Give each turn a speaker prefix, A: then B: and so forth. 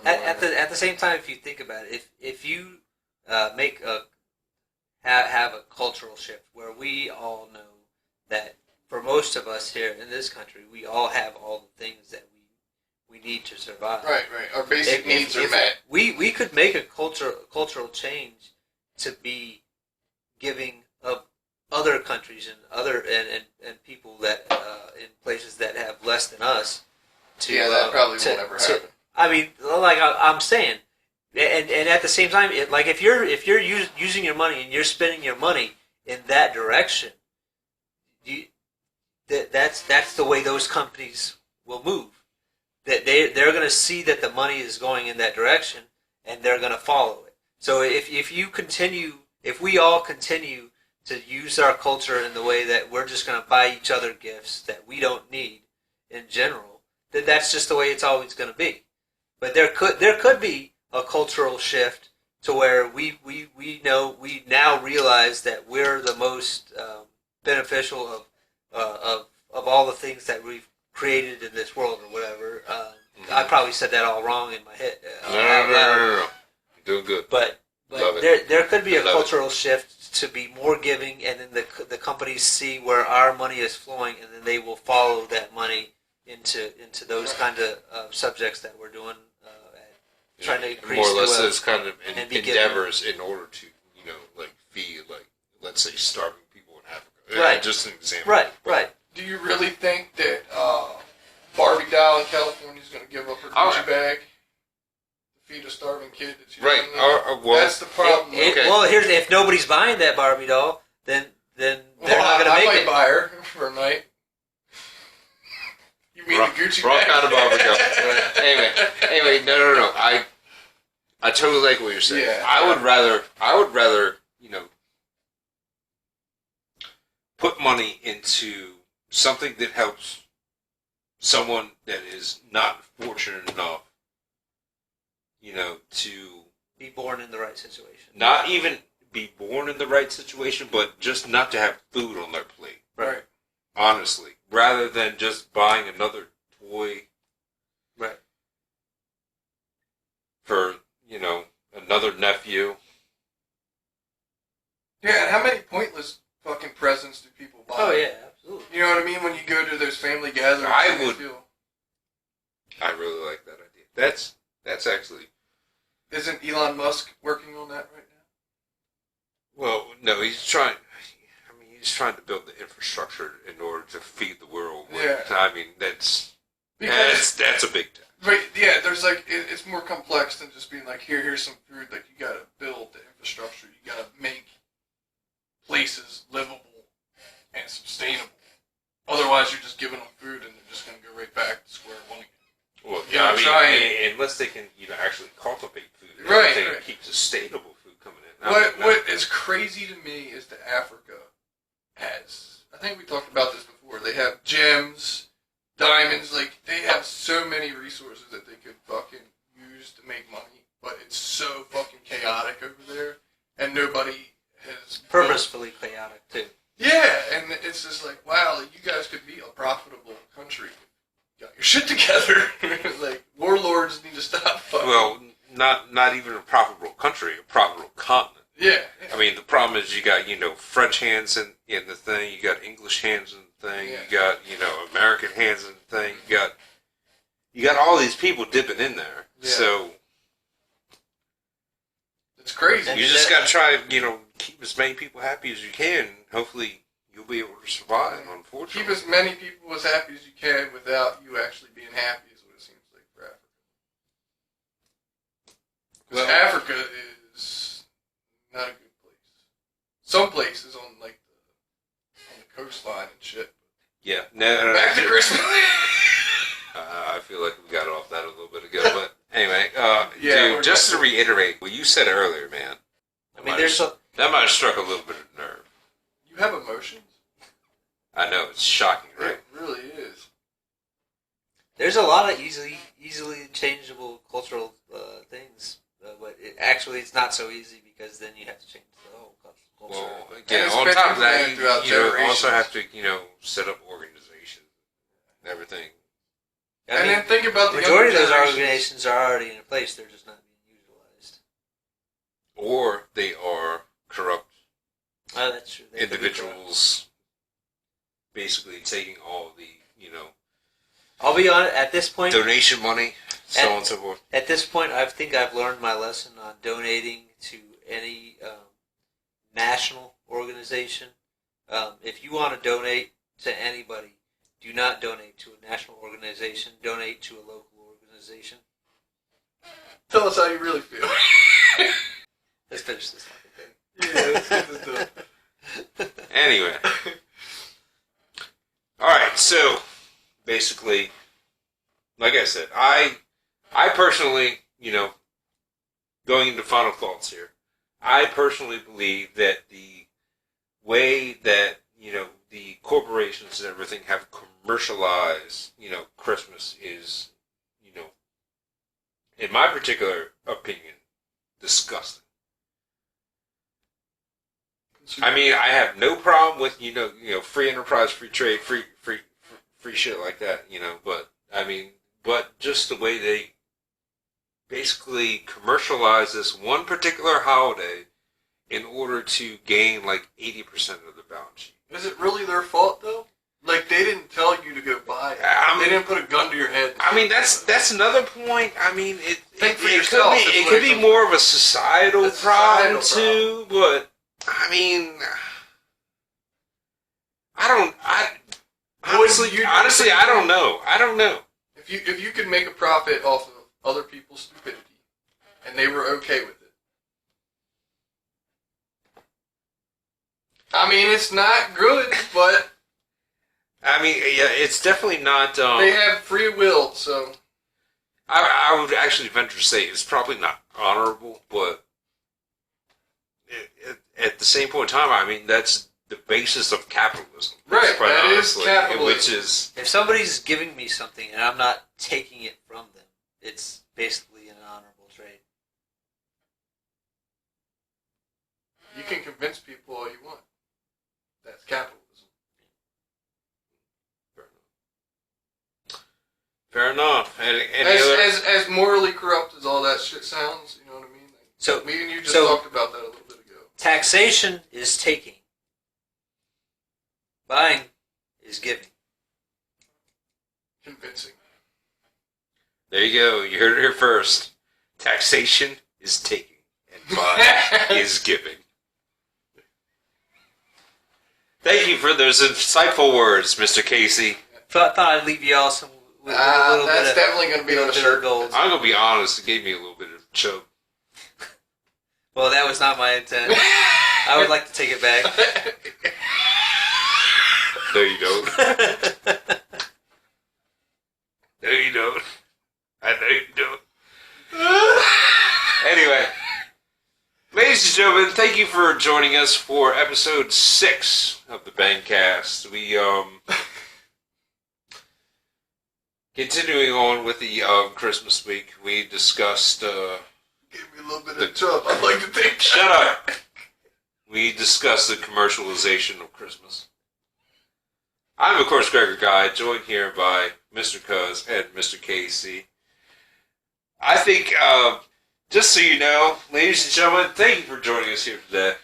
A: at the same time, if you think about it, if you make a have a cultural shift where we all know that for most of us here in this country, we all have all the things that we need to survive.
B: Right. Our basic needs are met.
A: We could make a cultural change to be giving of other countries and other and people that in places that have less than us.
B: That probably won't ever happen.
A: I mean, like I'm saying, and at the same time, like if you're using your money and you're spending your money in that direction, that's the way those companies will move. That they're going to see that the money is going in that direction, and they're going to follow it. So if we all continue to use our culture in the way that we're just going to buy each other gifts that we don't need in general, then that's just the way it's always going to be. But there could be a cultural shift to where we now realize that we're the most beneficial of all the things that we've created in this world or whatever. I probably said that all wrong in my head.
C: No. You're doing good.
A: But there could be a cultural shift to be more giving, and then the companies see where our money is flowing, and then they will follow that money into those kind of subjects that we're doing, trying to increase
C: more or less those kind of endeavors
A: given.
C: In order to feed let's say starving people in Africa.
A: Right.
C: Just an example.
A: Right.
B: Do you really think that Barbie doll in California is going to give up her Gucci bag to feed a starving kid?
C: Right.
B: Well, that's the problem.
A: Well, here's if nobody's buying that Barbie doll, then they're not going to make it.
B: I might buy her for a night. You mean the Gucci bag?
C: Out of Barbie doll. Anyway, no. I totally like what you're saying.
B: Yeah.
C: I would rather put money into something that helps someone that is not fortunate enough, to
A: be born in the right situation.
C: Not even be born in the right situation, but just not to have food on their plate.
B: Right.
C: Honestly, rather than just buying another toy.
A: Right.
C: For, another nephew.
B: Yeah, and how many pointless fucking presents do people buy?
A: Oh, yeah, absolutely.
B: You know what I mean? When you go to those family gatherings.
C: I really like that idea. That's actually...
B: Isn't Elon Musk working on that right now?
C: Well, no, he's trying to build the infrastructure in order to feed the world.
B: Yeah.
C: I mean, that's a big task.
B: Right, yeah, there's it's more complex than just being here's some food. You gotta build the infrastructure. You gotta make places livable and sustainable. Otherwise, you're just giving them food and they're just gonna go right back to square one again.
C: Well, yeah, unless they can, actually cultivate food.
B: Right.
C: Keep sustainable food coming in.
B: What is crazy to me is that Africa has, I think we talked about this before, they have gems, diamonds, they have so many resources that they could fucking use to make money, but it's so fucking chaotic over there, and nobody has...
A: Purposefully chaotic, too.
B: Yeah, and it's just wow, you guys could be a profitable country. Got your shit together. Warlords need to stop fucking.
C: Well, not even a profitable country, a profitable continent.
B: Yeah.
C: I mean, the problem is you got, French hands in the thing, you got English hands in the thing, you got, American hands in the thing, you got all these people dipping in there.
B: Yeah.
C: So
B: it's crazy.
C: You just got to try, keep as many people happy as you can. Hopefully you'll be able to survive, unfortunately.
B: Keep as many people as happy as you can without you actually being happy is what it seems like for Africa. Because Africa is not a good place. Some places on the coastline and shit.
C: Yeah. No.
B: Back to Christmas.
C: I feel like we got off that a little bit ago, but anyway,
B: yeah,
C: dude, just to reiterate what you said earlier, man.
A: I mean,
C: that might have struck a little bit of nerve.
B: You have emotions?
C: I know, it's shocking, right?
B: It really is.
A: There's a lot of easily changeable cultural things, but it's not so easy because then you have to change the whole culture.
C: Well, again, on top of that, you also have to, set up organizations and everything.
A: I
B: And
A: mean,
B: then think about
A: the
B: the
A: majority of
B: younger
A: those
B: generations.
A: organizations are already in place. They're just not being utilized.
C: Or they are corrupt
A: Oh, that's true. They could be corrupt.
C: individuals basically taking all the,
A: I'll be honest. At this point,
C: donation money, so on and so forth.
A: At this point, I think I've learned my lesson on donating to any national organization. If you want to donate to anybody, do not donate to a national organization. Donate to a local organization.
B: Tell us how you really feel.
A: Let's finish this fucking thing.
B: Yeah, let's get this done.
C: Anyway. Alright, so basically, like I said, I personally, going into final thoughts here, I personally believe that the way that, the corporations and everything have commercialized, Christmas is, in my particular opinion, disgusting. I mean, I have no problem with free enterprise, free trade, free shit like that, but just the way they basically commercialize this one particular holiday in order to gain like 80% of the balance sheet.
B: Is it really their fault though? Like they didn't tell you to go buy it. They didn't put a gun to your head.
C: I mean, that's another point. I mean,
B: Think for yourself.
C: it could be more of a societal problem too, but I mean, honestly, I don't know.
B: If you could make a profit off of other people's stupidity, and they were okay with it. I mean, it's not good, but
C: I mean, yeah, it's definitely not.
B: They have free will, so
C: I would actually venture to say it's probably not honorable, but at the same point in time, I mean, that's the basis of capitalism.
B: Right,
C: quite
B: that
C: honestly,
B: is capitalism.
C: Which is,
A: If somebody's giving me something and I'm not taking it from them, it's basically an honorable trade.
B: you can convince people all you want. That's capitalism.
C: fair enough. Any other?
B: As morally corrupt as all that shit sounds, you know what I mean? Like,
A: So,
B: me and you just
A: so-
B: talked about that a little bit ago.
A: Taxation is taking. Buying is giving.
B: Convincing.
C: There you go. You heard it here first. Taxation is taking, and buying is giving. Thank you for those insightful words, Mr. Casey.
A: Thought I'd leave you all some with a little
B: That's
A: bit of
B: definitely going to be on
A: little
B: the
A: bit of
B: shirt.
A: gold.
C: I'm gonna be honest. It gave me a little bit of choke.
A: Well, that was not my intent. I would like to take it back.
C: No, you don't. No, you don't. I know you don't. Anyway, ladies and gentlemen, thank you for joining us for episode 6 of the Bangcast. We continuing on with the Christmas week. We discussed.
B: Gave me a little bit of trouble. I'd like to take
C: Shut up. We discussed the commercialization of Christmas. I'm, of course, Gregor Guy, joined here by Mr. Cuz and Mr. KC. I think, just so you know, ladies and gentlemen, thank you for joining us here today.